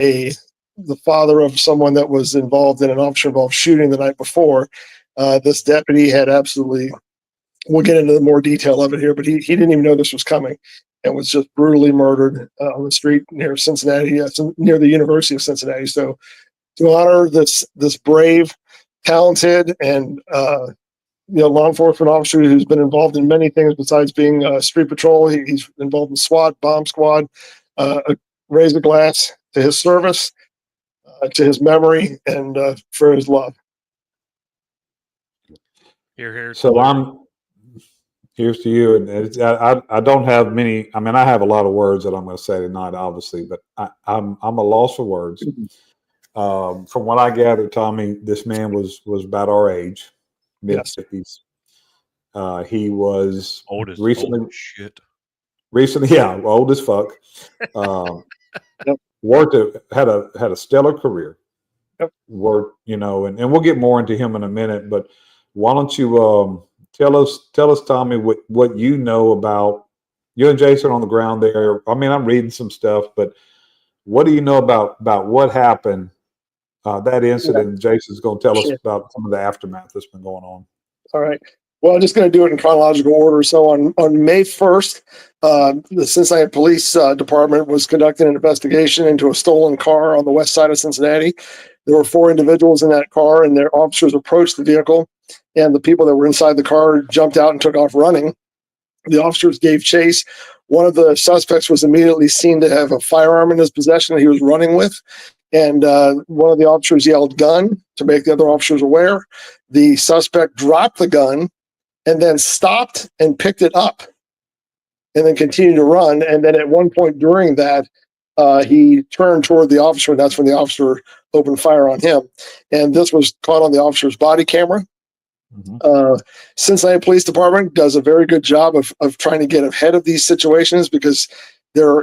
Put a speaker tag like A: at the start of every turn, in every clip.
A: the father of someone that was involved in an officer-involved shooting the night before. This deputy had absolutely, we'll get into the more detail of it here, but he didn't even know this was coming and was just brutally murdered on the street near Cincinnati, near the University of Cincinnati. So to honor this brave, talented, and law enforcement officer who's been involved in many things besides being street patrol, he's involved in SWAT, bomb squad, raise a glass to his service, to his memory, and for his love.
B: Here.
C: So here's to you. And I don't have many. I mean, I have a lot of words that I'm going to say tonight, obviously, but I'm a loss for words. From what I gathered, Tommy, this man was about our age, mid-50s. He was
B: old as shit.
C: Recently, yeah, old as fuck. Had a stellar career.
A: Yep.
C: Worked, and we'll get more into him in a minute. But why don't you tell us, Tommy, what you know about you and Jason on the ground there? I mean, I'm reading some stuff, but what do you know about what happened? That incident. Yeah. Jason's going to tell us about some of the aftermath that's been going on.
A: All right. Well, I'm just going to do it in chronological order. So on May 1st, the Cincinnati Police Department was conducting an investigation into a stolen car on the west side of Cincinnati. There were 4 individuals in that car, and their officers approached the vehicle, and the people that were inside the car jumped out and took off running. The officers gave chase. One of the suspects was immediately seen to have a firearm in his possession that he was running with. And one of the officers yelled "gun" to make the other officers aware. The suspect dropped the gun and then stopped and picked it up and then continued to run. And then at one point during that, he turned toward the officer, and that's when the officer opened fire on him. And this was caught on the officer's body camera. Mm-hmm. Cincinnati Police Department does a very good job of trying to get ahead of these situations, because there,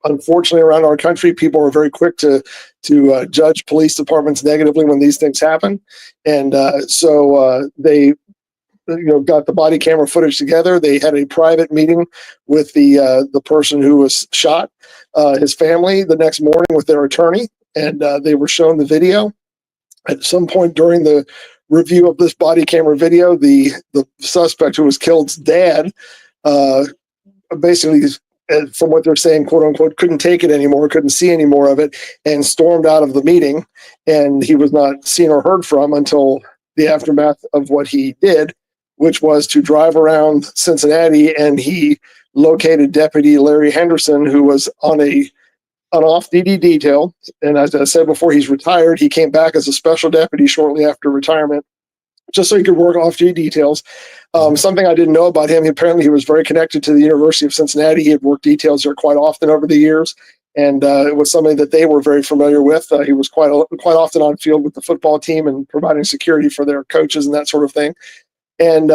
A: unfortunately, around our country, people are very quick to judge police departments negatively when these things happen, and so they, got the body camera footage together. They had a private meeting with the person who was shot, his family, the next morning with their attorney, and they were shown the video. At some point during the review of this body camera video, the suspect who was killed's dad, basically, from what they're saying, quote unquote, couldn't take it anymore, couldn't see any more of it, and stormed out of the meeting. And he was not seen or heard from until the aftermath of what he did, which was to drive around Cincinnati, and he located Deputy Larry Henderson, who was on an off-duty detail. And as I said before, he's retired. He came back as a special deputy shortly after retirement, just so he could work off-duty details. Something I didn't know about him, apparently he was very connected to the University of Cincinnati. He had worked details there quite often over the years, and it was something that they were very familiar with. He was quite often on field with the football team and providing security for their coaches and that sort of thing. And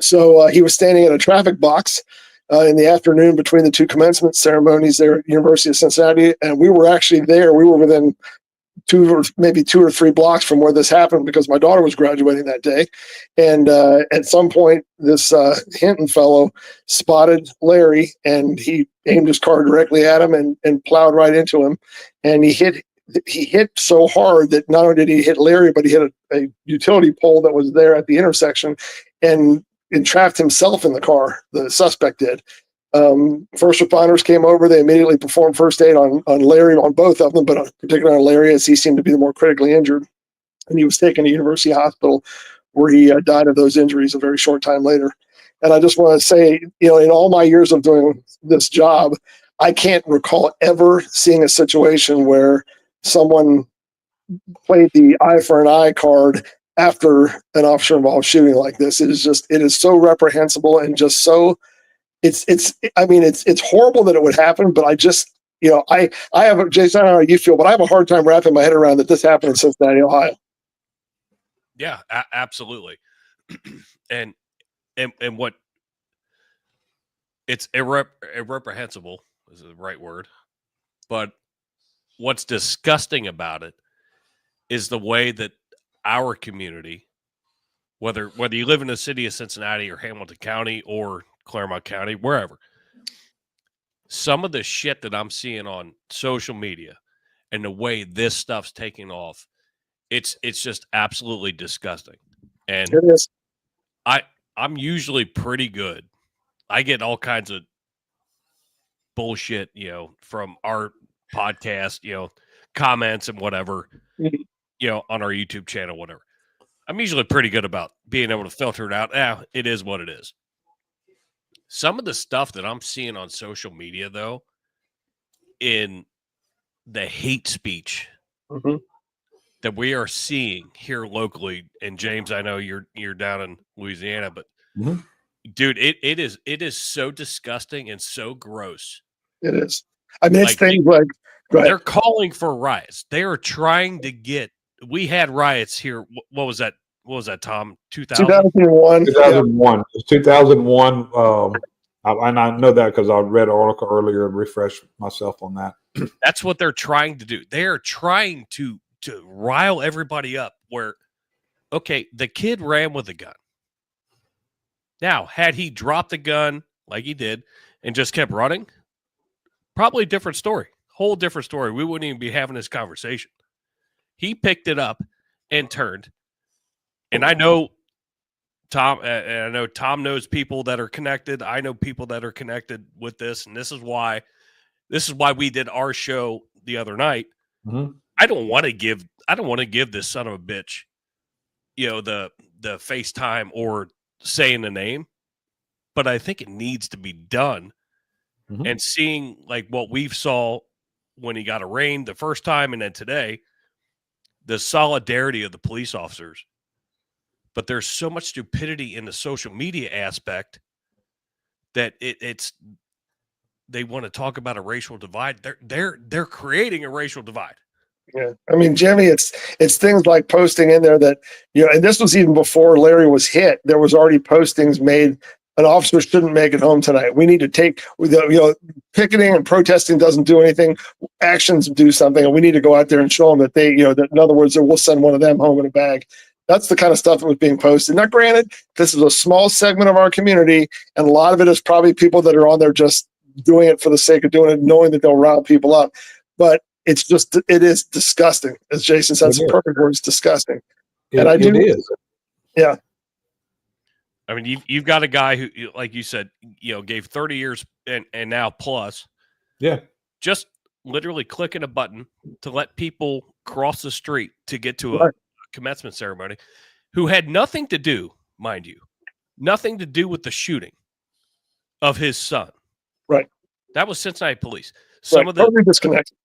A: so he was standing at a traffic box in the afternoon between the 2 commencement ceremonies there at University of Cincinnati, and we were actually there. We were within 2 or 3 blocks from where this happened, because my daughter was graduating that day. And at some point, this Hinton fellow spotted Larry, and he aimed his car directly at him and plowed right into him. And he hit so hard that not only did he hit Larry, but he hit a utility pole that was there at the intersection and entrapped himself in the car. The suspect did. First responders came over. They immediately performed first aid on Larry, on both of them, but particularly on Larry, as he seemed to be the more critically injured. And he was taken to University Hospital, where he died of those injuries a very short time later. And I just want to say, in all my years of doing this job, I can't recall ever seeing a situation where someone played the eye for an eye card after an officer-involved shooting like this. It is so reprehensible and just so. It's horrible that it would happen, but I just, I have, Jason, I don't know how you feel, but I have a hard time wrapping my head around that this happened in Cincinnati, Ohio.
B: Yeah, absolutely. and what, it's irreprehensible is the right word, but what's disgusting about it is the way that our community, whether you live in the city of Cincinnati or Hamilton County or Claremont County, wherever, some of the shit that I'm seeing on social media and the way this stuff's taking off, it's just absolutely disgusting. And
A: It is.
B: I'm usually pretty good. I get all kinds of bullshit, from our podcast, comments and whatever,
A: Mhm.
B: On our YouTube channel, whatever. I'm usually pretty good about being able to filter it out. It is what it is. Some of the stuff that I'm seeing on social media, though, in the hate speech
A: Mhm.
B: that we are seeing here locally, and James, I know you're down in Louisiana, but
C: Mhm.
B: dude, it is so disgusting and so gross.
A: It is. I mean, it's
B: Like,
A: things like, go ahead.
B: they're calling for riots. They are trying to get. We had riots here. What was that? What was that, Tom? 2000?
A: 2001.
C: 2001. It's 2001. And I know that because I read an article earlier and refreshed myself on that.
B: That's what they're trying to do. They are trying to rile everybody up. Where, okay, the kid ran with a gun. Now, had he dropped the gun like he did and just kept running, probably a different story. Whole different story. We wouldn't even be having this conversation. He picked it up and turned. And I know Tom, and I know Tom knows people that are connected. I know people that are connected with this, and this is why we did our show the other night.
C: Mm-hmm.
B: I don't want to give this son of a bitch, the FaceTime or saying the name, but I think it needs to be done.
C: Mm-hmm.
B: And seeing like what we've saw when he got arraigned the first time, and then today, the solidarity of the police officers. But there's so much stupidity in the social media aspect that it's they want to talk about a racial divide. They're creating a racial divide.
A: Yeah. I mean, Jimmy, it's things like posting in there that, and this was even before Larry was hit. There was already postings made. An officer shouldn't make it home tonight. We need to take, picketing and protesting doesn't do anything. Actions do something, and we need to go out there and show them that they, that in other words, that we'll send one of them home in a bag. That's the kind of stuff that was being posted. Now, granted, this is a small segment of our community, and a lot of it is probably people that are on there just doing it for the sake of doing it, knowing that they'll rile people up. But it is disgusting. As Jason said, it's the perfect word. It's disgusting.
C: It is.
A: Yeah.
B: I mean, you've got a guy who, like you said, gave 30 years and now plus.
C: Yeah.
B: Just literally clicking a button to let people cross the street to get to a commencement ceremony who had nothing to do, mind you, nothing to do with the shooting of his son.
A: Right.
B: That was Cincinnati police.
A: Some of the totally disconnected.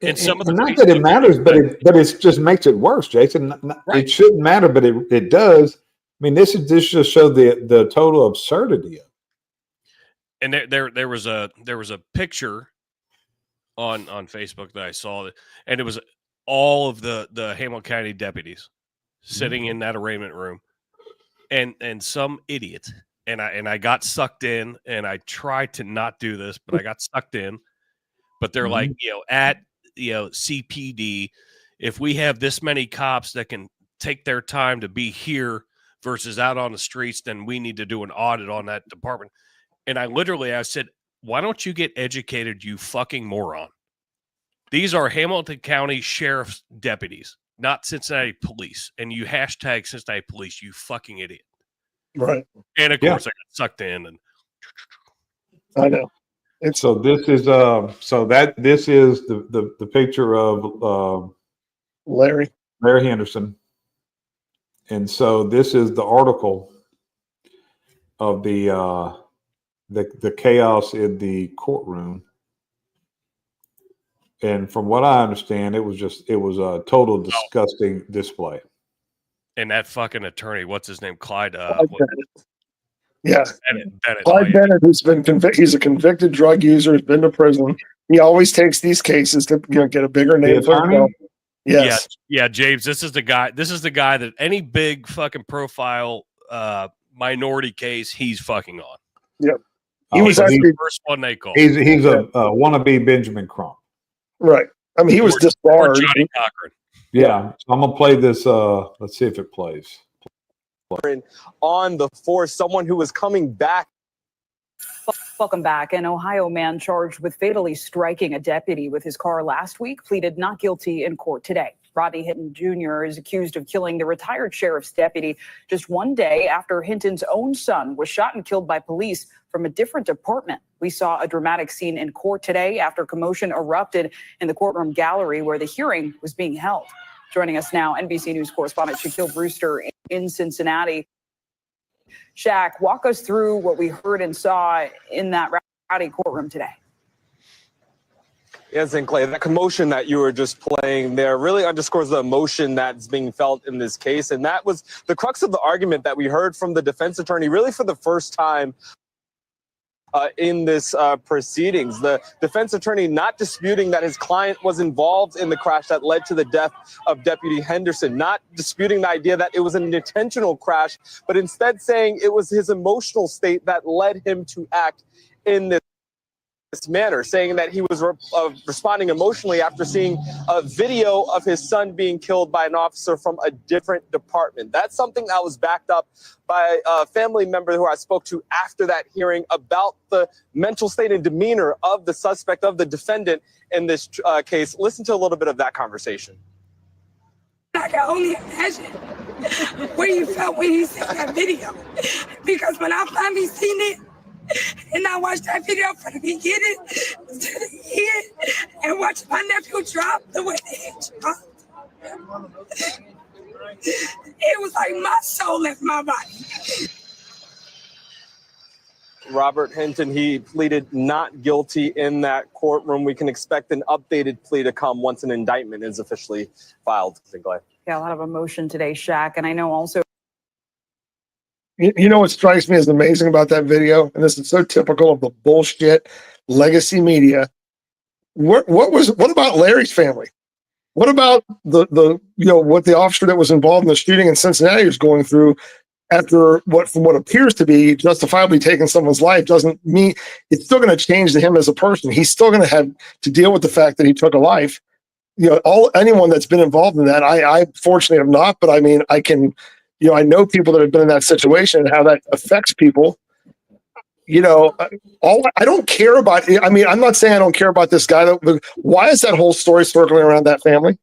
B: And some of the
C: not that it matters, but it just makes it worse, Jason. Right. It shouldn't matter, but it does. I mean, this just showed the total absurdity of it.
B: And there was a picture on Facebook that I saw, and it was all of the Hamilton County deputies sitting in that arraignment room, and some idiot, and I got sucked in, and I tried to not do this, but I got sucked in. But they're like, at CPD, if we have this many cops that can take their time to be here versus out on the streets, then we need to do an audit on that department. And I said, why don't you get educated, you fucking moron? These are Hamilton County Sheriff's deputies, not Cincinnati police. And you hashtag Cincinnati police, you fucking idiot.
A: Right.
B: And of course I got sucked in. And
A: I know.
C: So this is the picture of
A: Larry
C: Henderson. And so this is the article of the chaos in the courtroom. And from what I understand, it was a total disgusting display.
B: And that fucking attorney, what's his name? Clyde.
A: Yeah.
B: Bennett.
A: Clyde Bennett, who's been he's a convicted drug user, has been to prison. He always takes these cases to get a bigger name for himself. Yes.
B: Yeah, James. This is the guy that any big fucking profile minority case he's fucking on.
A: Yep. He was actually
B: the first one they called.
C: He's a wannabe Benjamin Crump.
A: Right. I mean, he was disbarred.
B: Johnny Cochran.
C: Yeah. So I'm gonna play this. Let's see if it plays.
D: On the force, someone who was coming back. Welcome back. An Ohio man charged with fatally striking a deputy with his car last week pleaded not guilty in court today. Rodney Hinton Jr. is accused of killing the retired sheriff's deputy just one day after Hinton's own son was shot and killed by police from a different department. We saw a dramatic scene in court today after commotion erupted in the courtroom gallery where the hearing was being held. Joining us now, NBC News correspondent Shaquille Brewster in Cincinnati. Shaq, walk us through what we heard and saw in that rowdy courtroom today.
E: Yes, and Clay, that commotion that you were just playing there really underscores the emotion that's being felt in this case. And that was the crux of the argument that we heard from the defense attorney, really for the first time in this proceedings. The defense attorney not disputing that his client was involved in the crash that led to the death of Deputy Henderson, not disputing the idea that it was an intentional crash, but instead saying it was his emotional state that led him to act in this manner, saying that he was responding emotionally after seeing a video of his son being killed by an officer from a different department. That's something that was backed up by a family member who I spoke to after that hearing about the mental state and demeanor of the suspect, of the defendant in this case. Listen to a little bit of that conversation.
F: I can only imagine what he felt when he seen that video, because when I finally seen it, and I watched that video from the beginning to the end, and watched my nephew drop the way that he dropped. It was like my soul left my body.
E: Robert Hinton, he pleaded not guilty in that courtroom. We can expect an updated plea to come once an indictment is officially filed.
D: Yeah, a lot of emotion today, Shaq. And I know also.
A: You know what strikes me as amazing about that video, and this is so typical of the bullshit legacy media. What about Larry's family? What about the what the officer that was involved in the shooting in Cincinnati was going through after from what appears to be justifiably taking someone's life? Doesn't mean it's still going to change to him as a person. He's still going to have to deal with the fact that he took a life. Anyone that's been involved in that, I fortunately have not, but I mean, I can. I know people that have been in that situation and how that affects people. I don't care about. I mean, I'm not saying I don't care about this guy. But why is that whole story circling around that family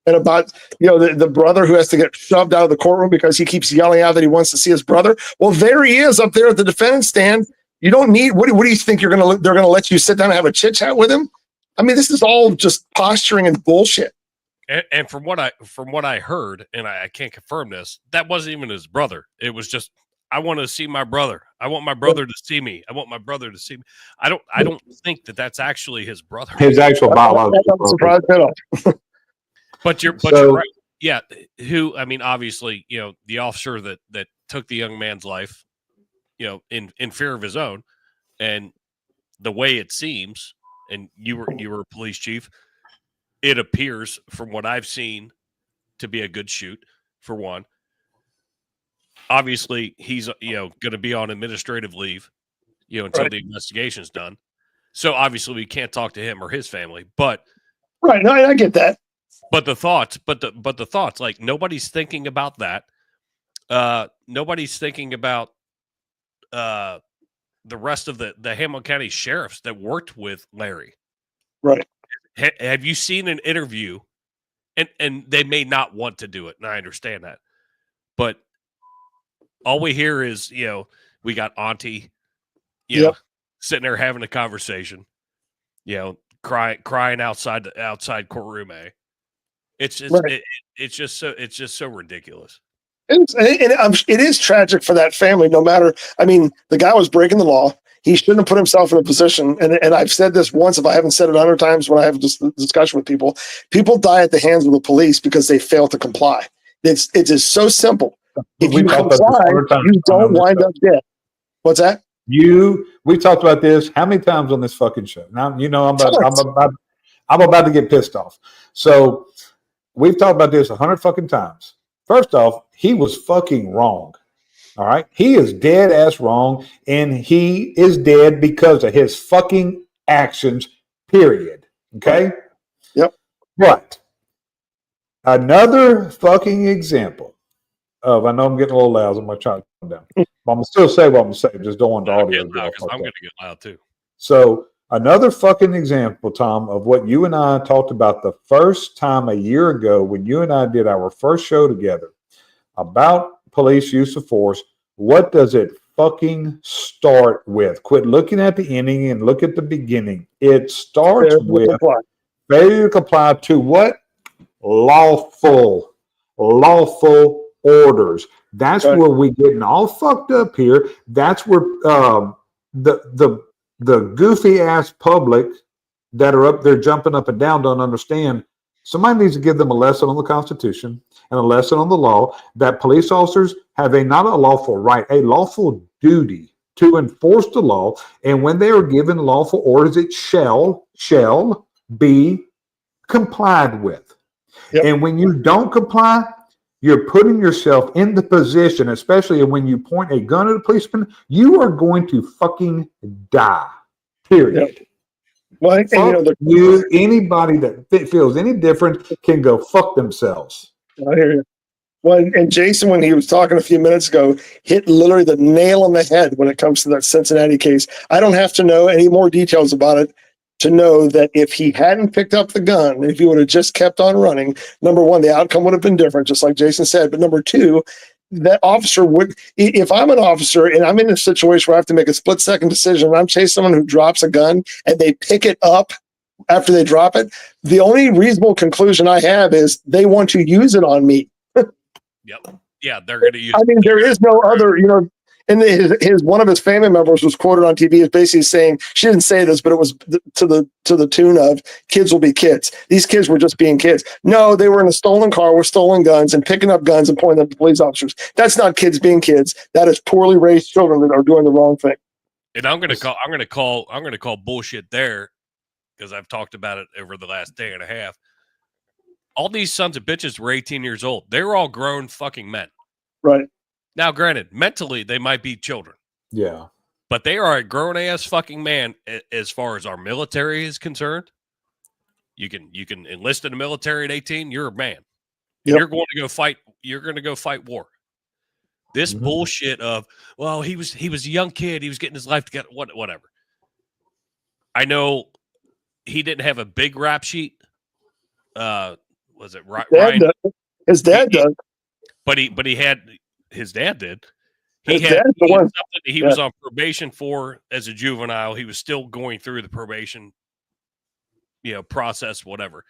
A: and about the brother who has to get shoved out of the courtroom because he keeps yelling out that he wants to see his brother? Well, there he is up there at the defendant's stand. You don't need. What do you think they're going to let you sit down and have a chit chat with him? I mean, this is all just posturing and bullshit.
B: And from what I heard, and I can't confirm this, that wasn't even his brother. It was just, I want to see my brother. I want my brother to see me. I want my brother to see me. I don't think that that's actually his brother.
C: His actual biological brother.
B: But you're right. Yeah. Who? I mean, obviously, the officer that took the young man's life, in fear of his own, and the way it seems, and you were a police chief. It appears, from what I've seen, to be a good shoot, for one. Obviously, he's going to be on administrative leave, until the investigation's done. So obviously, we can't talk to him or his family. But
A: right, no, I get that.
B: But the thoughts, like nobody's thinking about that. Nobody's thinking about the rest of the Hamilton County sheriffs that worked with Larry.
A: Right.
B: Have you seen an interview? And they may not want to do it, and I understand that. But all we hear is, we got Auntie, sitting there having a conversation, crying outside courtroom A. It's just so ridiculous.
A: It is tragic for that family. No matter, I mean, the guy was breaking the law. He shouldn't have put himself in a position, and I've said this once, if I haven't said it 100 times when I have this discussion with people, people die at the hands of the police because they fail to comply. It is so simple. If you comply, you don't wind up dead. What's that?
C: We talked about this how many times on this fucking show? Now, I'm about to get pissed off. So we've talked about this 100 fucking times. First off, he was fucking wrong. All right. He is dead ass wrong, and he is dead because of his fucking actions, period. Okay.
A: Yep.
C: But another fucking example of, I know I'm getting a little loud, so I'm going to try to calm down. I'm gonna still say what I'm gonna say. Just don't want the
B: I'll
C: audio
B: get
C: to
B: loud
C: go
B: because
C: off.
B: I'm going to get loud too.
C: So another fucking example, Tom, of what you and I talked about the first time a year ago when you and I did our first show together about police use of force. What does it fucking start with? Quit looking at the ending and look at the beginning. It starts with failure to comply to what? Lawful orders. That's
A: Right.
C: where we getting all fucked up here. That's where the goofy ass public that are up there jumping up and down don't understand. Somebody needs to give them a lesson on the Constitution and a lesson on the law that police officers have not a lawful right, a lawful duty to enforce the law. And when they are given lawful orders, it shall be complied with.
A: Yep.
C: And when you don't comply, you're putting yourself in the position, especially when you point a gun at a policeman, you are going to fucking die. Period.
A: Yep. Well, and
C: Anybody that feels any different can go fuck themselves.
A: I hear you. Well, and Jason, when he was talking a few minutes ago, hit literally the nail on the head when it comes to that Cincinnati case. I don't have to know any more details about it to know that if he hadn't picked up the gun, if he would have just kept on running, number one, the outcome would have been different, just like Jason said. But number two, that officer would, if I'm an officer and I'm in a situation where I have to make a split-second decision, and I'm chasing someone who drops a gun and they pick it up after they drop it, the only reasonable conclusion I have is they want to use it on me.
B: Yep. Yeah, they're going to use.
A: I mean, there is no other, and his one of his family members was quoted on TV as basically saying, she didn't say this, but it was to the tune of kids will be kids. These kids were just being kids. No, they were in a stolen car with stolen guns and picking up guns and pointing them at police officers. That's not kids being kids. That is poorly raised children that are doing the wrong thing.
B: And I'm going to call bullshit there because I've talked about it over the last day and a half. All these sons of bitches were 18 years old. They were all grown fucking men.
A: Right.
B: Now, granted, mentally, they might be children.
C: Yeah.
B: But they are a grown-ass fucking man as far as our military is concerned. You can enlist in the military at 18, you're a man. And you're going to go fight. You're going to go fight war. This bullshit of, well, he was a young kid. He was getting his life together. Whatever. I know he didn't have a big rap sheet. Was it Ryan?
A: His dad does.
B: But he had his dad did.
A: He had something
B: he was on probation for as a juvenile. He was still going through the probation, process, whatever.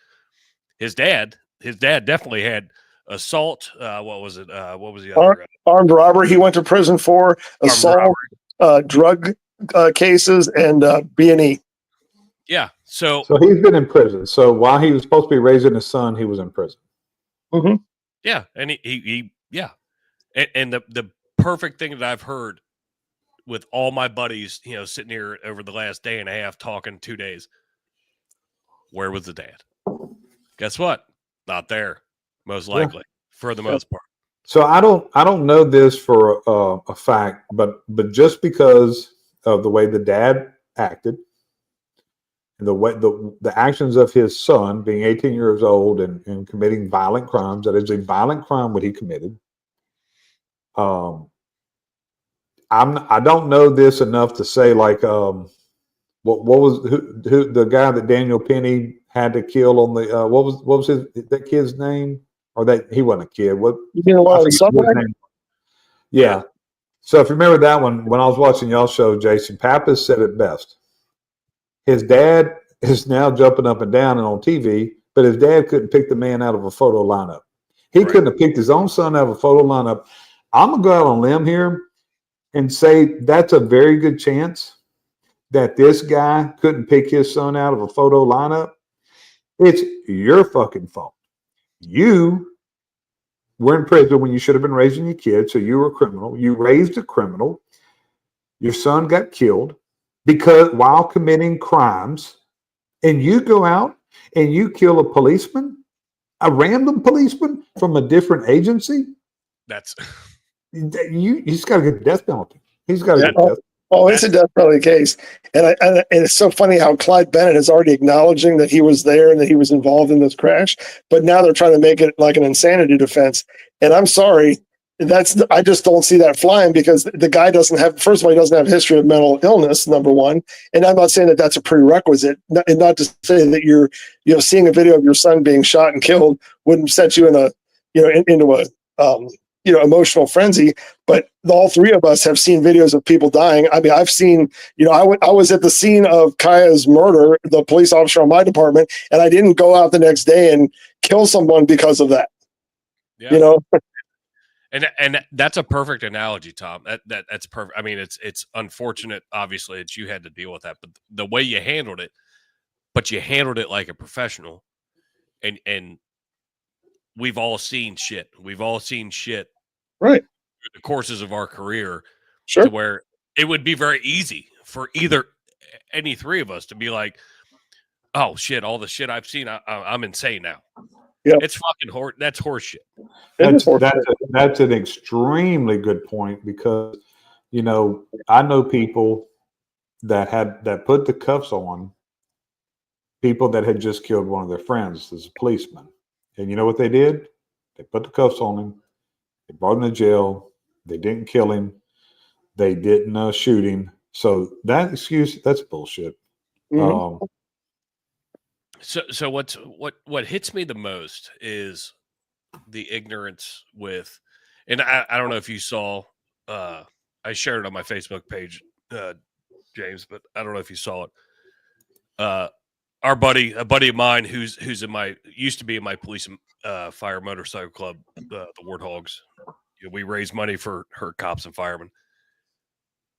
B: His dad definitely had assault. What was it? What was the other?
A: Armed robbery. He went to prison for assault, drug cases, and B&E.
B: Yeah. So
C: he's been in prison. So while he was supposed to be raising his son, he was in prison.
A: Mm-hmm.
B: Yeah, and he and the perfect thing that I've heard with all my buddies, sitting here over the last day and a half talking 2 days. Where was the dad? Guess what? Not there, most likely, for the most part.
C: So I don't know this for a fact, but just because of the way the dad acted, and the way the actions of his son being 18 years old and committing violent crimes, that is a violent crime what he committed. I don't know this enough to say like what was who the guy that Daniel Penny had to kill on the what was that kid's name, or that he wasn't a kid, what yeah. So if you remember that one, when I was watching y'all show, Jason Pappas said it best. His dad is now jumping up and down and on TV, but his dad couldn't pick the man out of a photo lineup. He couldn't have picked his own son out of a photo lineup. I'm going to go out on a limb here and say that's a very good chance that this guy couldn't pick his son out of a photo lineup. It's your fucking fault. You were in prison when you should have been raising your kids, so you were a criminal. You raised a criminal. Your son got killed because while committing crimes, and you go out and you kill a policeman, a random policeman from a different agency.
B: That's
C: he's got to get the death penalty. He's got to get death.
A: Oh, it's a death penalty case, and it's so funny how Clyde Bennett is already acknowledging that he was there and that he was involved in this crash, but now they're trying to make it like an insanity defense. And I'm sorry, I just don't see that flying because the guy doesn't have, first of all, he doesn't have a history of mental illness, number one. And I'm not saying that that's a prerequisite, and not to say that you're, seeing a video of your son being shot and killed wouldn't set you in a, into a, emotional frenzy. But all three of us have seen videos of people dying. I mean, I've seen, I was at the scene of Kaya's murder, the police officer on my department, and I didn't go out the next day and kill someone because of that.
B: Yeah. And that's a perfect analogy, Tom. That's perfect. I mean, it's unfortunate. Obviously, that you had to deal with that, but the way you handled it, like a professional, and we've all seen shit. We've all seen shit,
A: right,
B: through the courses of our career,
A: sure,
B: to where it would be very easy for any three of us to be like, "Oh shit! All the shit I've seen, I'm insane now."
A: Yeah,
B: it's fucking that's horse shit.
C: That's an extremely good point because, I know people that put the cuffs on people that had just killed one of their friends as a policeman. And you know what they did? They put the cuffs on him. They brought him to jail. They didn't kill him. They didn't shoot him. So that excuse, that's bullshit.
A: Mm-hmm.
B: So what hits me the most is the ignorance with, and I don't know if you saw, I shared it on my Facebook page, James, but I don't know if you saw it. A buddy of mine who's used to be in my police fire motorcycle club, the Warthogs. We raise money for her cops and firemen.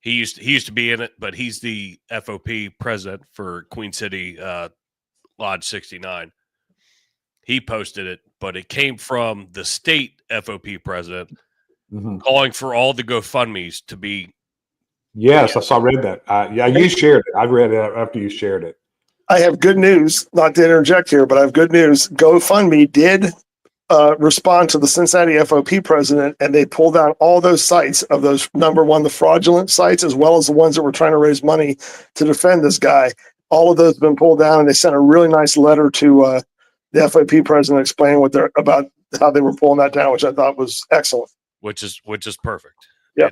B: He used to be in it, but he's the FOP president for Queen City Lodge 69. He posted it, but it came from the state FOP president calling for all the GoFundMes to be.
C: Yes, I read that. Yeah, you shared it. I read it after you shared it.
A: I have good news, not to interject here, but I have good news. GoFundMe did respond to the Cincinnati FOP president, and they pulled down all those sites of those, number one, the fraudulent sites, as well as the ones that were trying to raise money to defend this guy. All of those have been pulled down, and they sent a really nice letter to the FOP president explaining about how they were pulling that down, which I thought was excellent.
B: Which is perfect.
A: Yeah.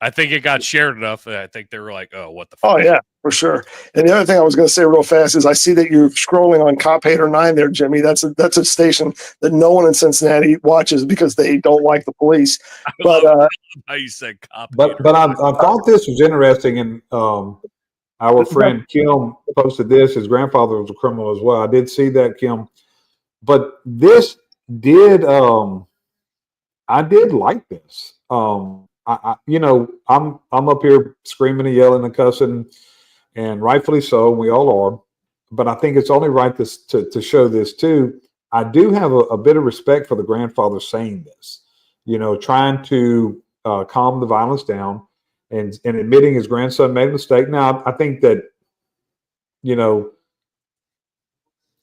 B: I think it got shared enough. I think they were like, "Oh, what the fuck?"
A: Oh yeah, for sure. And the other thing I was going to say real fast is I see that you're scrolling on Cop Hater 9 there, Jimmy. That's a station that no one in Cincinnati watches because they don't like the police. But
B: how you said Cop.
C: But I thought this was interesting, and our friend Kim posted this. His grandfather was a criminal as well. I did see that, Kim. But this did I did like this. I'm up here screaming and yelling and cussing, and rightfully so. We all are, but I think it's only right to show this too. I do have a bit of respect for the grandfather saying this, trying to calm the violence down and admitting his grandson made a mistake. Now, I think that,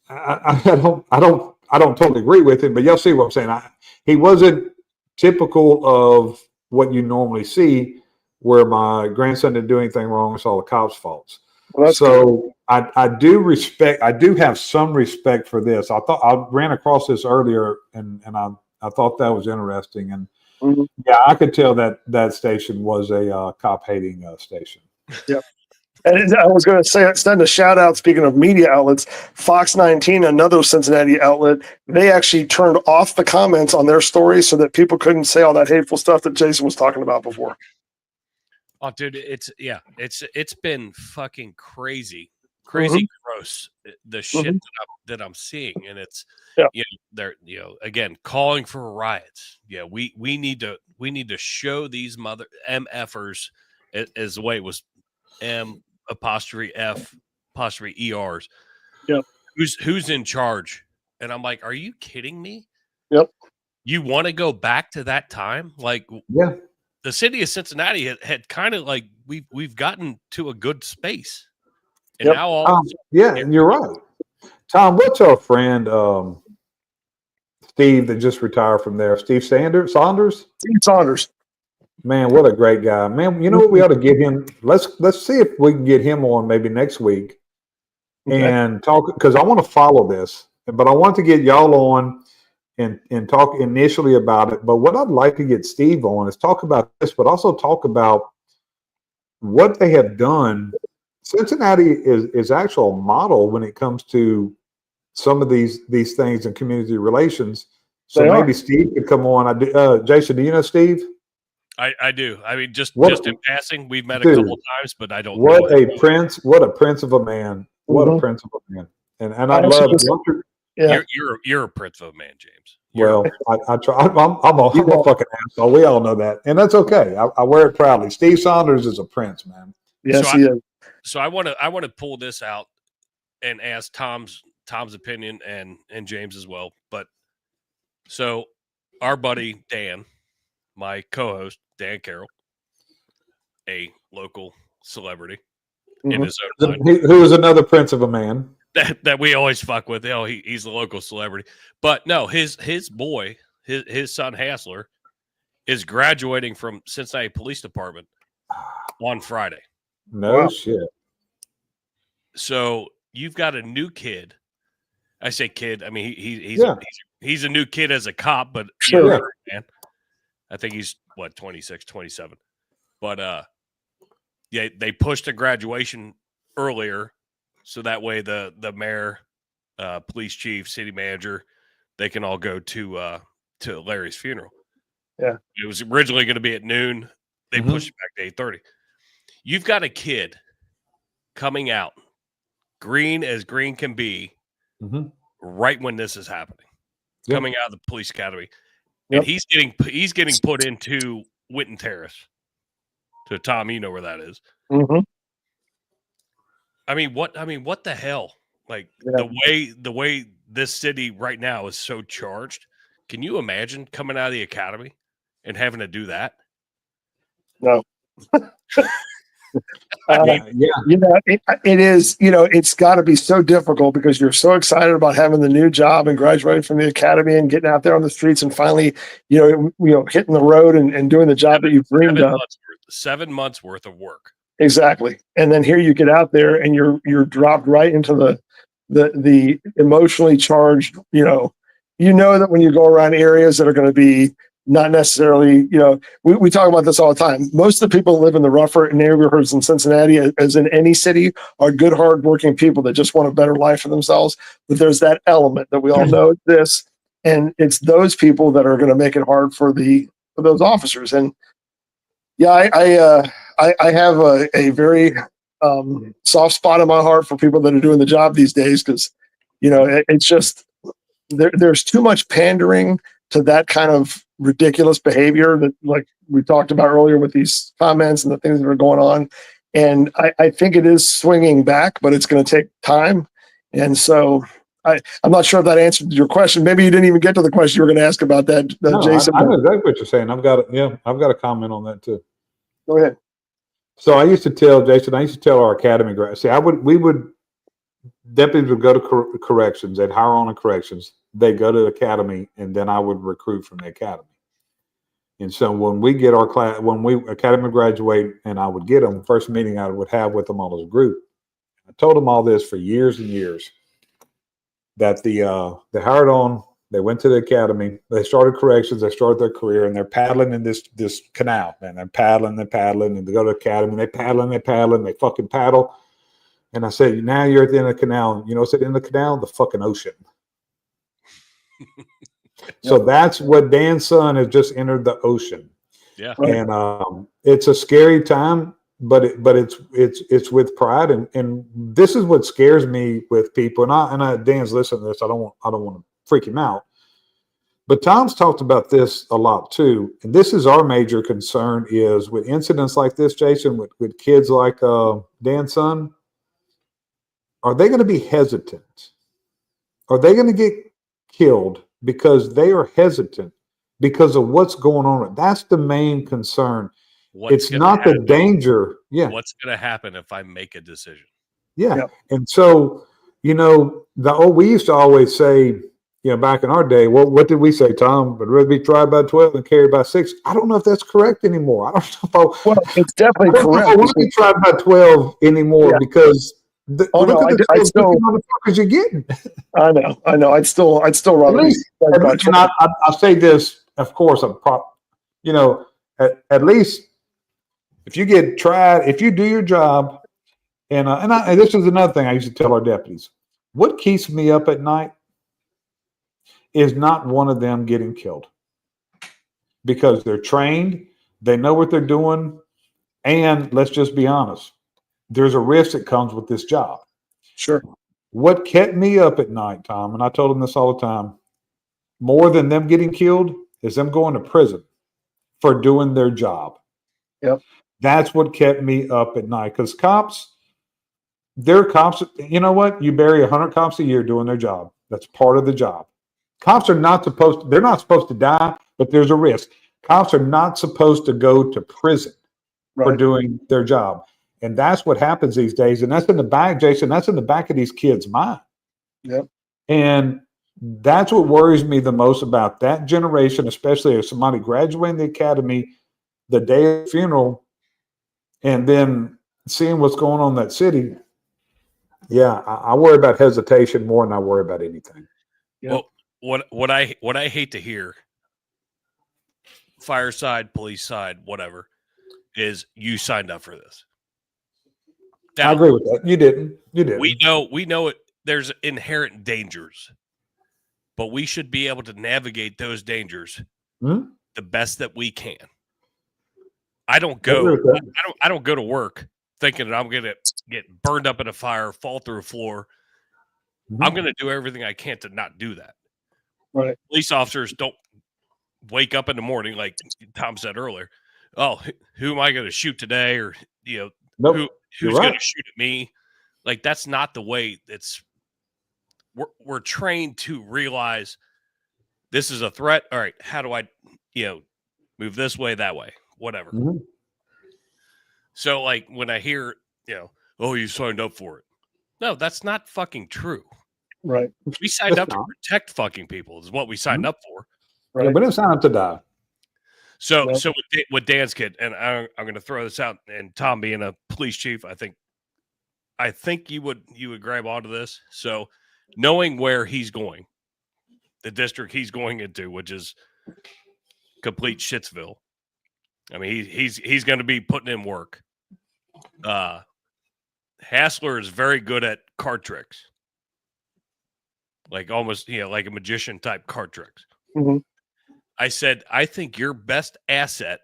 C: I don't totally agree with him, but y'all see what I'm saying. He wasn't typical of what you normally see, where my grandson didn't do anything wrong. It's all the cops' faults. Well, so I do have some respect for this. I ran across this earlier, and I thought that was interesting. And yeah, I could tell that station was a cop hating station.
A: Yep. And I was going to say, extend a shout out. Speaking of media outlets, Fox 19, another Cincinnati outlet, they actually turned off the comments on their stories so that people couldn't say all that hateful stuff that Jason was talking about before.
B: Oh, dude, it's been fucking crazy, gross. The shit that I'm seeing, and it's they're again calling for riots. Yeah, we need to show these mother MFers as the way it was M''F''ERs.
A: Yep.
B: Who's in charge? And I'm like, are you kidding me?
A: Yep.
B: You want to go back to that time? Like,
C: yeah.
B: The city of Cincinnati had kind of like we've gotten to a good space, and now
C: you're right, Tom. What's our friend Steve that just retired from there? Steve Saunders.
A: Steve Saunders.
C: Man, what a great guy, man. You know what? We ought to get him. Let's see if we can get him on maybe next week and talk, because I want to follow this, but I want to get y'all on and talk initially about it. But what I'd like to get Steve on is talk about this, but also talk about what they have done. Cincinnati is actual model when it comes to some of these things in community relations. So maybe Steve could come on. Jason, do you know Steve?
B: I do. I mean, just in passing, we've met a couple of times, but I don't know.
C: What a prince of a man. What a prince of a man. And I love
B: you're a prince of a man, James.
C: Well, I try. I'm a fucking asshole. We all know that, and that's okay. I wear it proudly. Steve Saunders is a prince, man.
A: Yes, he is.
B: So I want to pull this out and ask Tom's opinion and James as well. But so our buddy Dan, my co-host Dan Carroll, a local celebrity in his own mind,
C: who is another prince of a man
B: that we always fuck with. Oh, he's a local celebrity. But no, his boy, his son Hassler, is graduating from Cincinnati Police Department on Friday.
C: No shit.
B: So you've got a new kid. I say kid. I mean he's a new kid as a cop, but
A: sure,
B: man. I think he's 26, 27. But they pushed the graduation earlier, so that way the mayor, police chief, city manager, they can all go to Larry's funeral.
A: Yeah,
B: it was originally going to be at noon. They pushed it back to 8:30. You've got a kid coming out, green as green can be, right when this is happening, coming out of the police academy. And he's getting put into Winton Terrace. So Tom, you know where that is. I mean, what the hell? Like the way this city right now is so charged. Can you imagine coming out of the academy and having to do that?
A: No. It is, it's got to be so difficult because you're so excited about having the new job and graduating from the academy and getting out there on the streets and finally, hitting the road and doing the job that you've dreamed of.
B: 7 months worth of work.
A: Exactly. And then here you get out there and you're dropped right into the emotionally charged, that when you go around areas that are going to be not necessarily, we talk about this all the time. Most of the people who live in the rougher neighborhoods in Cincinnati, as in any city, are good, hardworking people that just want a better life for themselves. But there's that element that we all know this, and it's those people that are going to make it hard for those officers. And I have a very soft spot in my heart for people that are doing the job these days because, it's just there's too much pandering to that kind of ridiculous behavior that, like we talked about earlier with these comments and the things that are going on. And I think it is swinging back, but it's going to take time. And so I'm not sure if that answered your question. Maybe you didn't even get to the question you were going to ask about that, Jason.
C: I know exactly what you're saying. I've got a comment on that too.
A: Go ahead.
C: So I used to tell our academy grads, deputies would go to corrections, they'd hire on in corrections, they go to the academy, and then I would recruit from the academy. And so when we get our class, when we academy graduate, and I would get them, first meeting I would have with them all as a group. I told them all this for years and years, that they hired on, they went to the academy, they started corrections, they started their career, and they're paddling in this canal, man. They're paddling, and they go to the academy, and they fucking paddle. And I said, now you're at the end of the canal. You know what's at the end of the canal? The fucking ocean. So that's what Dan's son has just entered, the ocean.
B: Yeah.
C: And it's a scary time, but it's with pride. And this is what scares me with people. And Dan's listening to this. I don't want to freak him out. But Tom's talked about this a lot too. And this is our major concern is with incidents like this, Jason, with kids like Dan's son. Are they going to be hesitant? Are they going to get killed because they are hesitant because of what's going on? That's the main concern. It's not the danger. Yeah.
B: What's going to happen if I make a decision?
C: Yeah. Yep. And so, we used to always say, back in our day, what did we say, Tom? I'd rather be tried by 12 than carried by 6. I don't know if that's correct anymore. I don't know.
A: Well, it's definitely correct.
C: I want to be tried by 12 anymore because
A: Oh,
C: Look
A: no,
C: at the
A: I still,
C: motherfuckers you're getting.
A: I know. I'd still rather
C: At least, and I say this, of course, at least if you get tried, if you do your job, and this is another thing I used to tell our deputies. What keeps me up at night is not one of them getting killed, because they're trained, they know what they're doing, and let's just be honest, there's a risk that comes with this job.
A: Sure.
C: What kept me up at night, Tom, and I told them this all the time, more than them getting killed is them going to prison for doing their job.
A: Yep.
C: That's what kept me up at night, because they're cops. You know what? You bury 100 cops a year doing their job. That's part of the job. Cops are not supposed to, they're not supposed to die, but there's a risk. Cops are not supposed to go to prison for doing their job. And that's what happens these days. And that's in the back, Jason, that's in the back of these kids' mind.
A: Yep.
C: And that's what worries me the most about that generation, especially if somebody graduating the academy the day of the funeral and then seeing what's going on in that city. Yeah, I worry about hesitation more than I worry about anything.
B: Yep. Well, what I hate to hear, fire side, police side, whatever, is you signed up for this. Now,
C: I agree with that. You didn't.
B: We know it. There's inherent dangers, but we should be able to navigate those dangers the best that we can. I don't go to work thinking that I'm going to get burned up in a fire, fall through a floor. I'm going to do everything I can to not do that.
A: Right.
B: Police officers don't wake up in the morning, like Tom said earlier. Oh, who am I going to shoot today? Or,
C: Nope.
B: who's going to shoot at me? Like, that's not the way we're trained to realize this is a threat. All right. How do I, move this way, that way, whatever. So, like, when I hear, oh, you signed up for it. No, that's not fucking true.
A: Right.
B: We signed up to protect fucking people is what we signed up for.
A: Right.
C: Yeah, we didn't sign up to die.
B: So with Dan's kid, and I'm going to throw this out, and Tom being a police chief, I think you would grab onto this. So knowing where he's going, the district he's going into, which is complete shitsville. I mean, he's going to be putting in work. Hassler is very good at card tricks, like almost like a magician type card tricks.
A: Mm-hmm.
B: I said, I think your best asset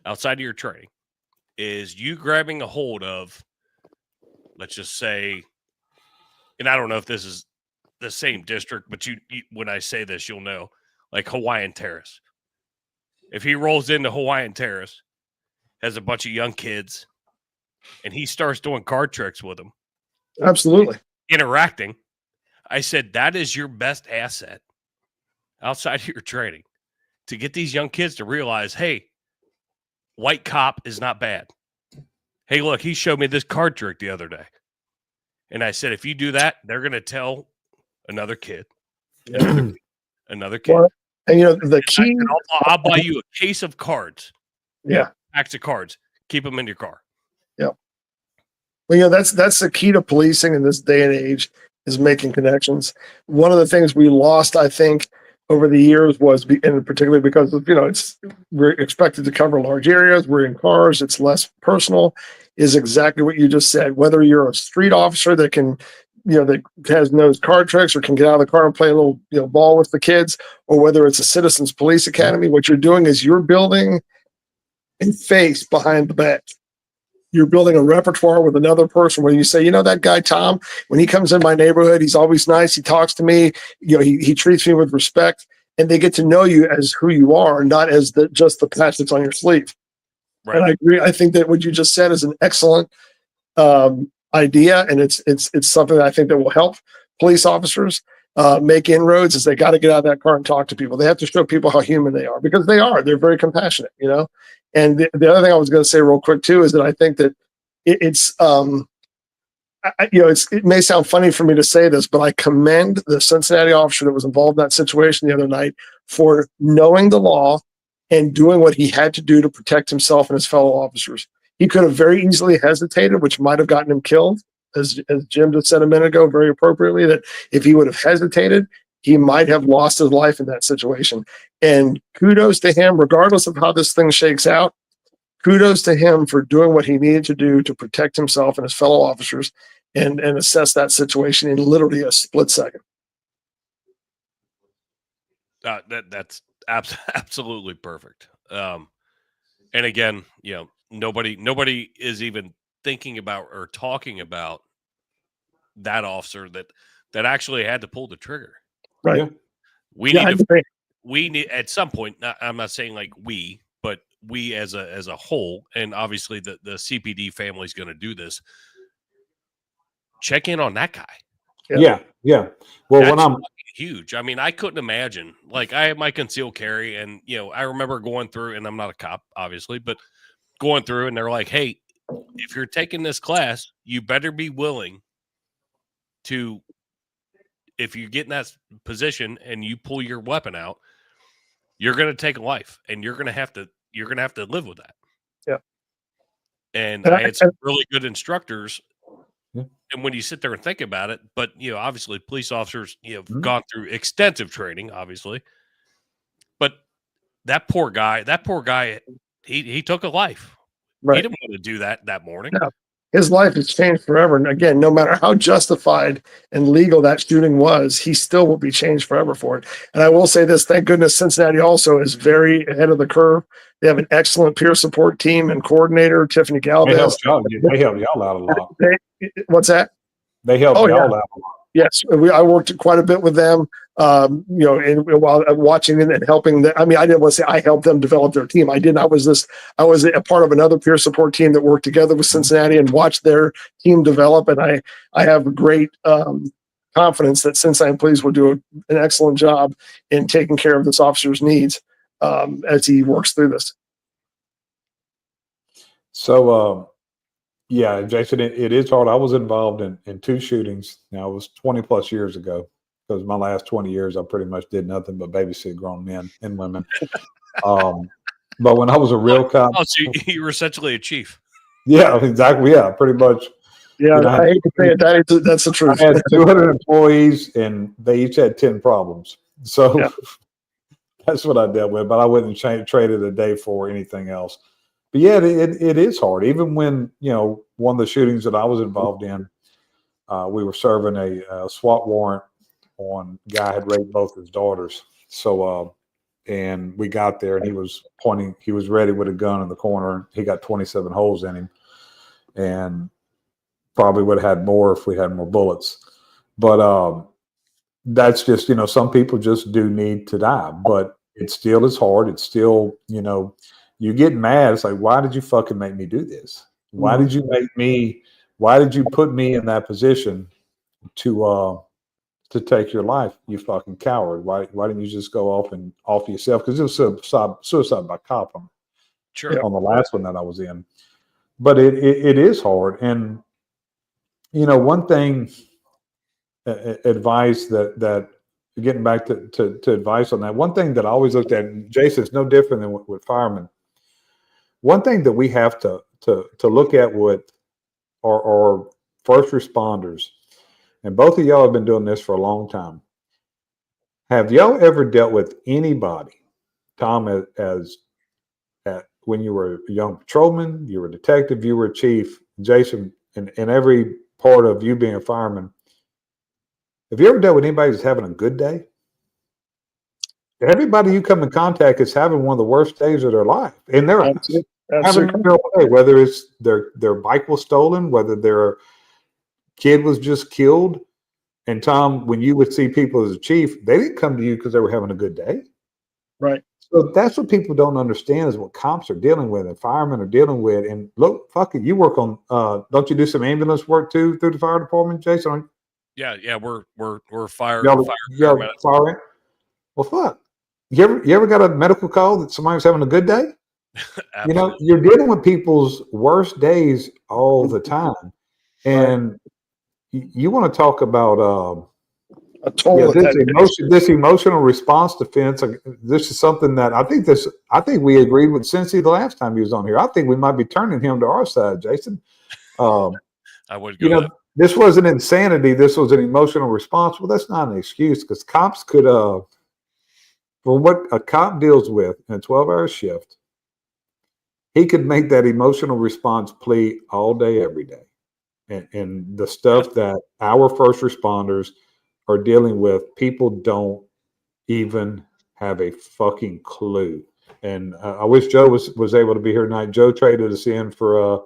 B: outside of your training is you grabbing a hold of, let's just say, and I don't know if this is the same district, but you when I say this, you'll know, like Hawaiian Terrace. If he rolls into Hawaiian Terrace, has a bunch of young kids, and he starts doing card tricks with them.
A: Absolutely.
B: Interacting. I said, that is your best asset outside of your training to get these young kids to realize, hey, white cop is not bad. Hey, look, he showed me this card trick the other day. And I said, if you do that, they're going to tell another kid. Another kid.
A: Well, and the key,
B: I'll buy you a case of cards.
A: Yeah.
B: Packs of cards. Keep them in your car.
A: Yeah. Well, that's the key to policing in this day and age, is making connections. One of the things we lost, I think, over the years was, and particularly because of, we're expected to cover large areas, we're in cars, it's less personal, is exactly what you just said. Whether you're a street officer that can, that has knows card tricks or can get out of the car and play a little, ball with the kids, or whether it's a citizens police academy, what you're doing is you're building a face behind the badge. You're building a repertoire with another person where you say, that guy, Tom, when he comes in my neighborhood, he's always nice. He talks to me, he treats me with respect, and they get to know you as who you are, not as just the patch that's on your sleeve. Right. And I agree. I think that what you just said is an excellent idea. And it's something that I think that will help police officers make inroads, is they got to get out of that car and talk to people. They have to show people how human they are, because they're very compassionate, And the other thing I was going to say real quick too is that I think that it may sound funny for me to say this, but I commend the Cincinnati officer that was involved in that situation the other night for knowing the law and doing what he had to do to protect himself and his fellow officers. He could have very easily hesitated, which might have gotten him killed, as Jim just said a minute ago, very appropriately, that if he would have hesitated, he might have lost his life in that situation. And kudos to him, regardless of how this thing shakes out. Kudos to him for doing what he needed to do to protect himself and his fellow officers and assess that situation in literally a split second.
B: That's absolutely perfect. And again, nobody is even thinking about or talking about that officer that actually had to pull the trigger.
A: Right.
C: Yeah.
B: We need at some point. I'm not saying like we, but we as a whole, and obviously the CPD family is going to do this. Check in on that guy.
C: Yeah. Well,
B: That's
C: when I'm
B: huge. I mean, I couldn't imagine. Like, I have my concealed carry, and I remember going through, and I'm not a cop, obviously, but going through, and they're like, "Hey, if you're taking this class, you better be willing to. If you get in that position and you pull your weapon out, you're going to take a life, and you're going to have to live with that."
A: Yeah.
B: And I had some really good instructors. And when you sit there and think about it, but obviously police officers, gone through extensive training, obviously. But that poor guy, he took a life.
A: Right.
B: He didn't want to do that morning.
A: No. His life has changed forever. And again, no matter how justified and legal that shooting was, he still will be changed forever for it. And I will say this, thank goodness Cincinnati also is very ahead of the curve. They have an excellent peer support team and coordinator, Tiffany Galvez.
C: They help y'all out a lot.
A: What's that?
C: They help y'all out a lot.
A: Yes, I worked quite a bit with them, and while watching and helping them. I mean, I didn't want to say I helped them develop their team. I didn't. I was a part of another peer support team that worked together with Cincinnati and watched their team develop. And I have great confidence that Cincinnati Police will do an excellent job in taking care of this officer's needs as he works through this.
C: So, yeah, Jason, it is hard. I was involved in two shootings. Now, it was 20 plus years ago, because my last 20 years, I pretty much did nothing but babysit grown men and women. But when I was a real cop.
B: Oh, so you were essentially a chief.
C: Yeah, exactly. Yeah, pretty much.
A: Yeah, I hate to say it. That's the truth.
C: I had 200 employees, and they each had 10 problems. So that's what I dealt with. But I wouldn't trade it a day for anything else. But yeah, it is hard. Even when, one of the shootings that I was involved in, we were serving a SWAT warrant on a guy had raped both his daughters. So, and we got there, and he was ready with a gun in the corner. He got 27 holes in him, and probably would have had more if we had more bullets. But that's just, some people just do need to die. But it still is hard. It's still, you get mad. It's like, why did you fucking make me do this? Why did you put me in that position to take your life, you fucking coward? Why didn't you just go off yourself? Because it was suicide by cop on the last one that I was in. But it is hard. And, one thing, advice that getting back to advice on that, one thing that I always looked at, Jason, it's no different than with firemen. One thing that we have to look at with our first responders, and both of y'all have been doing this for a long time. Have y'all ever dealt with anybody, Tom, as when you were a young patrolman, you were a detective, you were a chief, Jason, and every part of you being a fireman, have you ever dealt with anybody who's having a good day? Everybody you come in contact is having one of the worst days of their life in their lives. Having a terrible day, whether it's their bike was stolen, whether their kid was just killed. And Tom, when you would see people as a chief, they didn't come to you because they were having a good day.
A: Right.
C: So that's what people don't understand is what cops are dealing with and firemen are dealing with. And look, fuck it, you work on don't you do some ambulance work too through the fire department, Jason?
B: Yeah, we're fire.
C: Fire. Well, fuck. You ever got a medical call that somebody was having a good day? You're dealing with people's worst days all the time, and you want to talk about this emotional response defense. This is something that I think we agreed with Cincy the last time he was on here. I think we might be turning him to our side, Jason.
B: I would go.
C: this wasn't insanity. This was an emotional response. Well, that's not an excuse because cops could, for what a cop deals with in a 12-hour shift, he could make that emotional response plea all day, every day. And the stuff that our first responders are dealing with, people don't even have a fucking clue. And I wish Joe was able to be here tonight. Joe traded us in for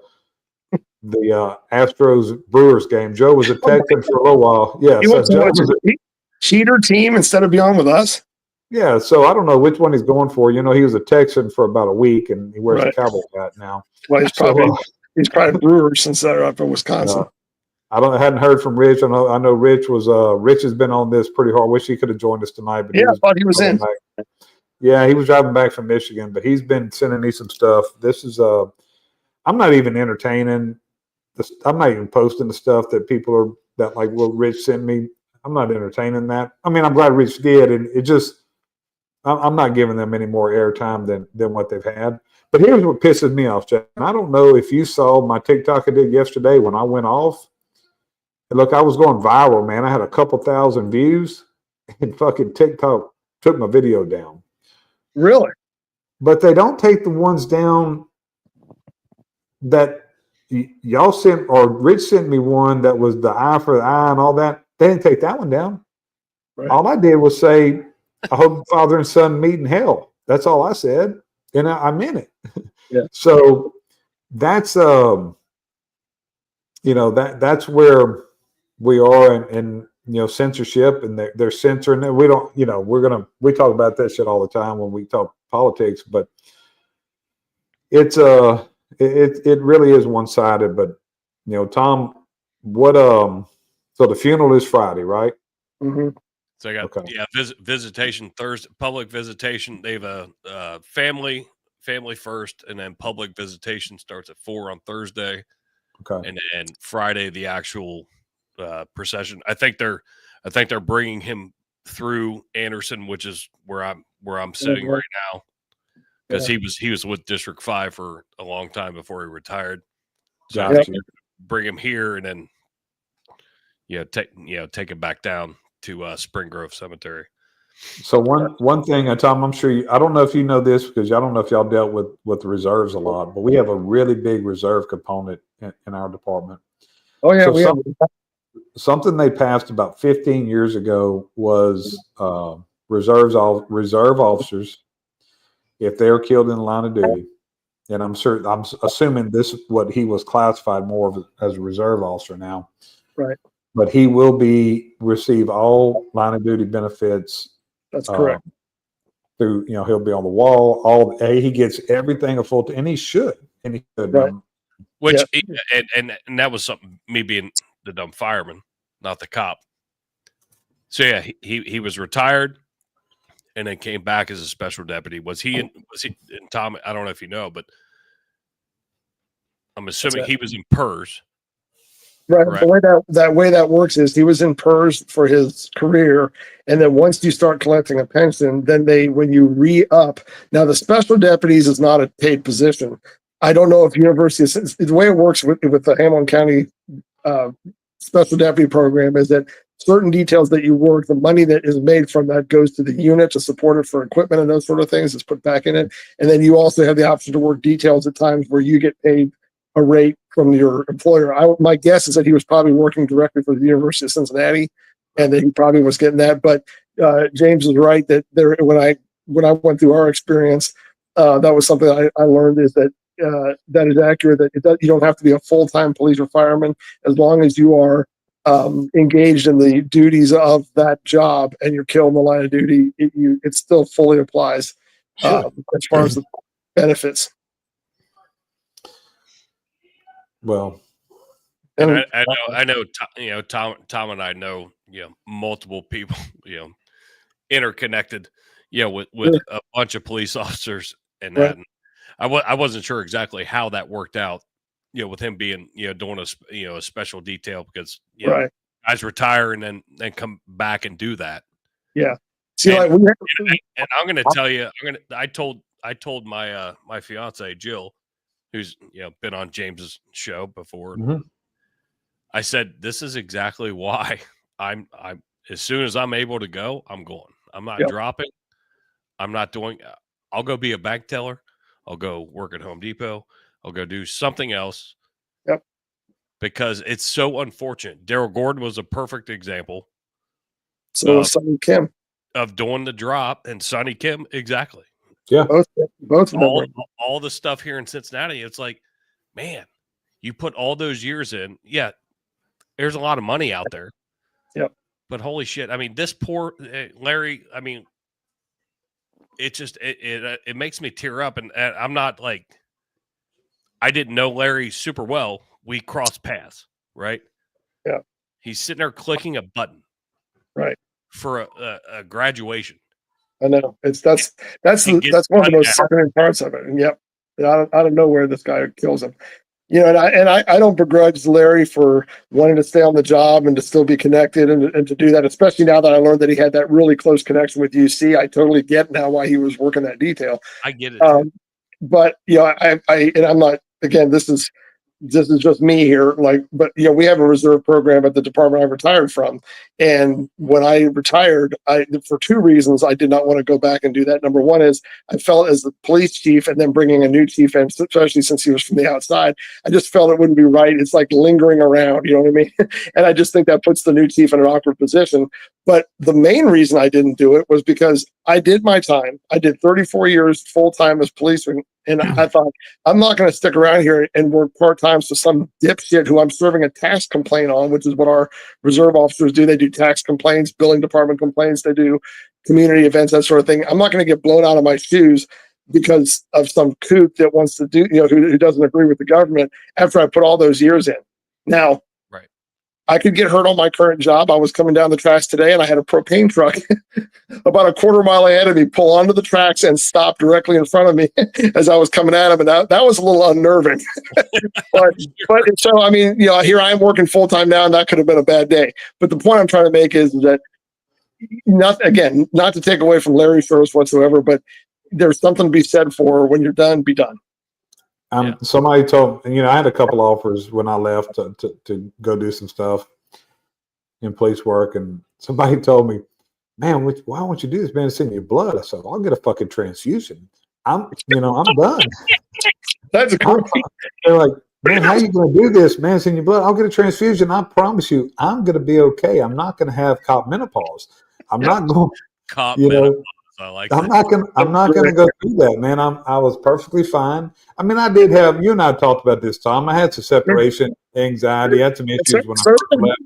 C: the Astros Brewers game. Joe was a Texan for a little while. Yeah,
A: He
C: so
A: wants to
C: Joe
A: watch a cheater team instead of be on with us.
C: yeah, so I don't know which one he's going for. You know, he was a Texan for about a week, and he wears a cowboy hat now.
A: Well, he's probably Brewers since they're up in Wisconsin.
C: I hadn't heard from Rich. I know Rich was Rich has been on this pretty hard. Wish he could have joined us tonight, but
A: I thought he was in.
C: back. Yeah, he was driving back from Michigan, but he's been sending me some stuff. This is I'm not even entertaining this. I'm not even posting the stuff that people are that like what Rich sent me. I'm not entertaining that. I mean, I'm glad Rich did, and it just I'm not giving them any more airtime than what they've had. But here's what pisses me off, Jack. And I don't know if you saw my TikTok I did yesterday when I went off. And look, I was going viral, man. I had a couple thousand views, and fucking TikTok took my video down.
A: Really?
C: But they don't take the ones down that y'all sent, or Rich sent me one that was the eye for the eye and all that. They didn't take that one down. Right. All I did was say, I hope father and son meet in hell. That's all I said. And I meant it.
A: Yeah.
C: So that's, that's where we are in censorship, and they're censoring it. We don't, we talk about that shit all the time when we talk politics, but it's, it really is one-sided. But, Tom, what, so the funeral is Friday, right?
A: Mm-hmm.
B: So I got visitation Thursday, public visitation. They have a family first, and then public visitation starts at 4 on Thursday.
C: Okay,
B: and then Friday the actual procession. I think they're bringing him through Anderson, which is where I'm sitting right now, because he was with District 5 for a long time before he retired. So I think they're bring him here and then take him back down to Spring Grove Cemetery.
C: So one thing, Tom, I'm sure I don't know if you know this, because I don't know if y'all dealt with the reserves a lot, but we have a really big reserve component in our department.
A: Oh yeah,
C: so something they passed about 15 years ago was reserve officers, if they're killed in the line of duty, and I'm assuming this is what he was classified more of as a reserve officer now,
A: right?
C: But he will receive all line of duty benefits.
A: That's correct.
C: Through, he'll be on the wall. He gets everything a full, and he should.
A: Right.
B: Which and that was something, me being the dumb fireman, not the cop. So yeah, he was retired, and then came back as a special deputy. Was he in Tom? I don't know if you know, but I'm assuming he was in PERS.
A: Right. The way that works is he was in PERS for his career, and then once you start collecting a pension, then when you re-up. Now the special deputies is not a paid position. I don't know if the way it works with the Hamilton County special deputy program is that certain details that you work, the money that is made from that goes to the unit to support it for equipment and those sort of things is put back in it, and then you also have the option to work details at times where you get paid a rate from your employer. My guess is that he was probably working directly for the University of Cincinnati, and that he probably was getting that. But James is right that when I went through our experience, that was something I learned, is that that is accurate. That you don't have to be a full-time police or fireman, as long as you are engaged in the duties of that job and you're killed in the line of duty. It still fully applies as far as the benefits.
C: Well,
B: and I know, Tom and I know, multiple people, interconnected, with a bunch of police officers, and that. I wasn't sure exactly how that worked out, with him being, doing a special detail, because guys retire and then come back and do that.
A: Yeah.
B: See, and I'm going to tell you, I told my my fiance Jill, who's been on James's show before.
C: Mm-hmm.
B: I said, this is exactly why I'm as soon as I'm able to go, I'm going. I'm not dropping. I'm not doing. I'll go be a bank teller. I'll go work at Home Depot. I'll go do something else.
A: Yep.
B: Because it's so unfortunate. Daryl Gordon was a perfect example.
A: So was Sonny Kim.
B: Of doing the drop, and Sonny Kim, exactly.
C: Yeah.
A: Both of them.
B: All the stuff here in Cincinnati, it's like, man, you put all those years in. Yeah, there's a lot of money out there.
A: Yep.
B: But holy shit, I mean, this poor Larry, I mean, it just it makes me tear up, and I'm not like, I didn't know Larry super well. We crossed paths, right?
A: Yeah.
B: He's sitting there clicking a button,
A: right,
B: for a graduation.
A: I know that's one of the most sickening parts of it. And yep, out of nowhere, this guy kills him. You know, and I don't begrudge Larry for wanting to stay on the job and to still be connected and to do that, especially now that I learned that he had that really close connection with UC. I totally get now why he was working that detail.
B: I get it.
A: But you know, and I'm not, again, this is just me here. Like, but you know, we have a reserve program at the department I retired from. And when I retired, for two reasons, I did not want to go back and do that. Number one is I felt as the police chief and then bringing a new chief in, especially since he was from the outside, I just felt it wouldn't be right. It's like lingering around, you know what I mean? And I just think that puts the new chief in an awkward position. But the main reason I didn't do it was because I did my time. I did 34 years full-time as policeman. And I thought, I'm not going to stick around here and work part-time for some dipshit who I'm serving a tax complaint on, which is what our reserve officers do. They do tax complaints, billing department complaints. They do community events, that sort of thing. I'm not going to get blown out of my shoes because of some kook that wants to do, you know, who doesn't agree with the government after I put all those years in. Now, I could get hurt on my current job. I was coming down the tracks today and I had a propane truck about a quarter mile ahead of me pull onto the tracks and stop directly in front of me as I was coming at him. And that was a little unnerving. but so, I mean, you know, here I am working full time now and that could have been a bad day. But the point I'm trying to make is that not to take away from Larry First whatsoever, but there's something to be said for when you're done, be done.
C: Somebody told, you know, I had a couple offers when I left to go do some stuff in police work, and somebody told me, "Man, why won't you do this, man? It's in your blood." I said, "I'll get a fucking transfusion. I'm done."
A: That's great.
C: They're like, "Man, how you going to do this, man? It's in your blood. I'll get a transfusion. I promise you, I'm going to be okay. I'm not going to have cop menopause. I'm not going,
B: cop
C: you know."
B: menopause. I like
C: I'm not gonna go through that, man. I was perfectly fine. I mean, I did have, you and I talked about this, Tom. I had some separation anxiety. I had some issues when I first left.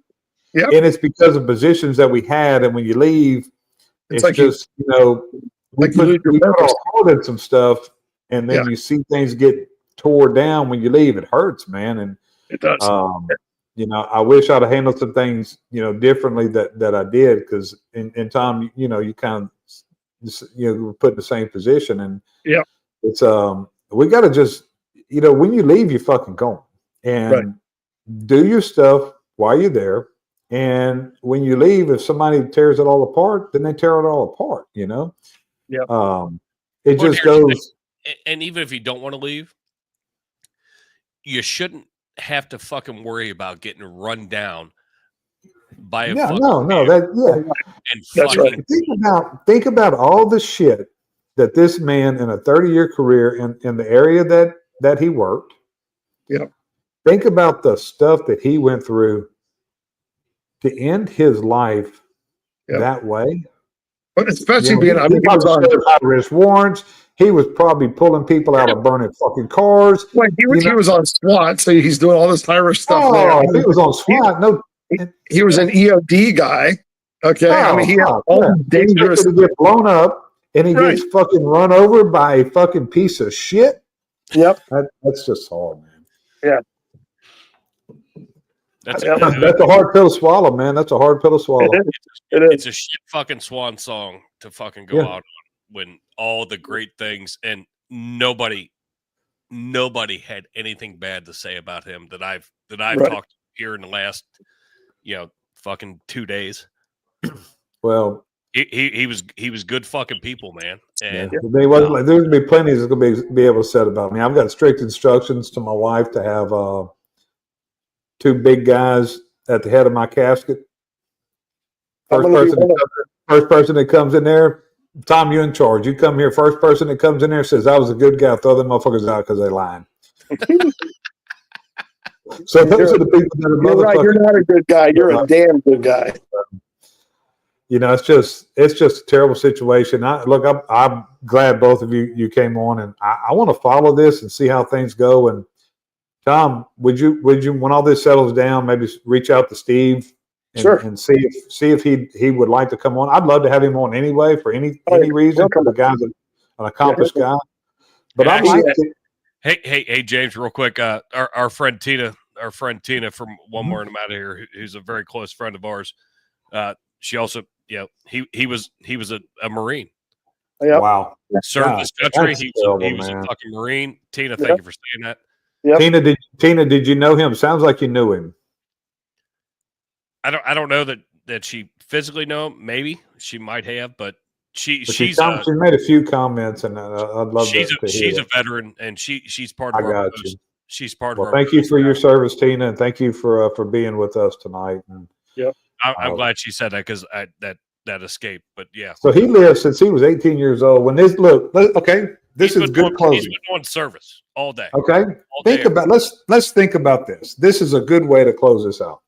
C: Yep. And it's because of positions that we had, and when you leave, it's like just, you know, we put all hold in some stuff, and then you see things get tore down when you leave. It hurts, man. And
A: it does.
C: You know, I wish I'd have handled some things, you know, differently that I did, because in time, you know, you kind of, you know, we're put in the same position, and it's we got to just, you know, when you leave, you're fucking gone, and do your stuff while you're there. And when you leave, if somebody tears it all apart, then they tear it all apart, you know. It just goes.
B: And even if you don't want to leave, you shouldn't have to fucking worry about getting run down by a
C: that's
B: fucking
C: right. Think about all the shit that this man in a 30-year career in the area that he worked. Think about the stuff that he went through to end his life that way.
A: But especially
C: he was on high-risk warrants. He was probably pulling people out of burning fucking cars.
A: Well, he was on SWAT, so he's doing all this high-risk stuff there.
C: He was on SWAT.
A: He was an EOD guy. Okay. I mean, he had all dangerous
C: to get blown up, and he gets fucking run over by a fucking piece of shit.
A: Yep.
C: That's just hard, man.
A: Yeah.
B: That's
C: a hard pill to swallow, man. That's a hard pill to swallow.
B: It's a shit fucking swan song to fucking go out on when all the great things, and nobody had anything bad to say about him that I've talked here in the last, you know, fucking 2 days.
C: Well,
B: he was good fucking people, man. And
C: there's gonna be plenty that's gonna be able to say about me. I've got strict instructions to my wife to have two big guys at the head of my casket.
A: I'm
C: First
A: gonna be
C: first person that comes in there, Tom, you're in charge. You come here. First person that comes in there says, I was a good guy. Throw them motherfuckers out because they lying. So those are the people that are
A: You're right.
C: motherfuckers.
A: You're not a good guy. You're a damn good guy.
C: It's just a terrible situation. I'm glad both of you came on, and I want to follow this and see how things go. And Tom, would you when all this settles down, maybe reach out to Steve and,
A: Sure.
C: and see if he would like to come on. I'd love to have him on anyway for any reason. The guy's an accomplished guy. But
B: And
C: I'd like
B: actually-
C: to.
B: Hey, James, real quick. Our friend Tina from One More and I'm Out of Here, who's a very close friend of ours. She also, he was a Marine.
A: Yep.
C: Wow.
B: Served this country.
C: That's
B: He
C: terrible,
B: was a
C: man.
B: fucking Marine. Tina,
A: Yep.
B: thank you for saying that.
A: Yep.
C: Tina, did you know him? Sounds like you knew him.
B: I don't know that she physically know him. Maybe she might have, but
C: She
B: she's
C: made a few comments, and I'd love to hear
B: she's
C: that.
B: a veteran, and she's part
C: I
B: of our
C: got
B: post.
C: you.
B: She's part of
C: Well,
B: our
C: thank you
B: post.
C: for your service, Tina, and thank you for being with us tonight. And
B: I'm glad she said that because that escaped. But yeah,
C: so he lived since he was 18 years old. When this this is good
B: He's
C: closing.
B: been doing service all day.
C: Okay,
B: All day.
C: let's think about this. This is a good way to close this out.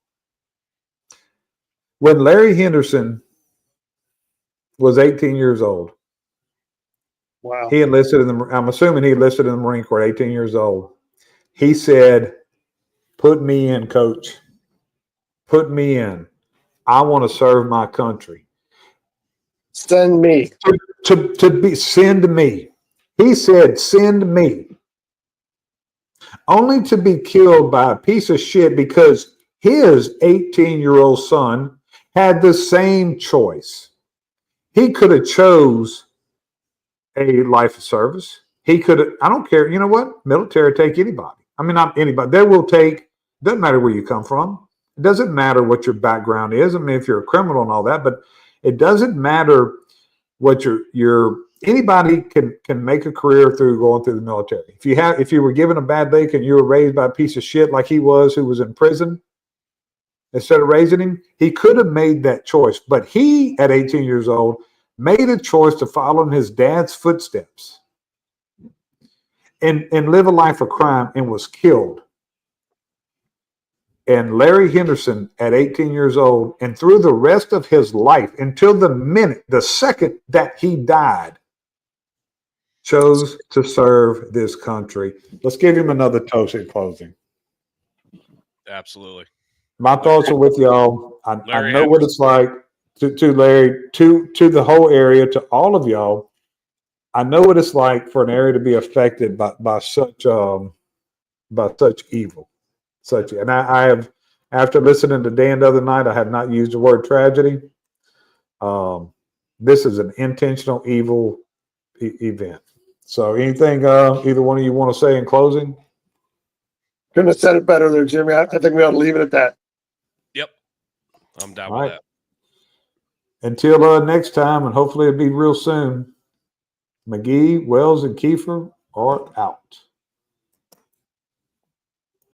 C: When Larry Henderson was 18 years old,
A: Wow.
C: he enlisted I'm assuming he enlisted in the Marine Corps at 18 years old. He said, "Put me in, coach. Put me in. I want to serve my country.
A: Send me.
C: Send me." He said, "Send me." Only to be killed by a piece of shit because his 18-year-old son had the same choice. He could have chose a life of service. He could have, I don't care. You know what? Military take anybody. I mean, not anybody. They will take, doesn't matter where you come from. It doesn't matter what your background is. I mean, if you're a criminal and all that, but it doesn't matter what anybody can make a career through going through the military. If you were given a bad lick and you were raised by a piece of shit like he was, who was in prison, instead of raising him, he could have made that choice. But he, at 18 years old, made a choice to follow in his dad's footsteps and live a life of crime and was killed. And Larry Henderson, at 18 years old, and through the rest of his life, until the second that he died, chose to serve this country. Let's give him another toast in closing.
B: Absolutely.
C: My thoughts are with y'all. I
B: Larry
C: know what it's like to Larry, to the whole area, to all of y'all. I know what it's like for an area to be affected by such evil. And I have, after listening to Dan the other night, I have not used the word tragedy. This is an intentional evil event. So anything either one of you want to say in closing?
A: Couldn't have said it better there, Jimmy. I think we ought to leave it at that.
B: Yep. I'm down
C: All
B: with
C: right.
B: that.
C: Until next time, and hopefully it'll be real soon, McGee, Wells, and Kiefer are out.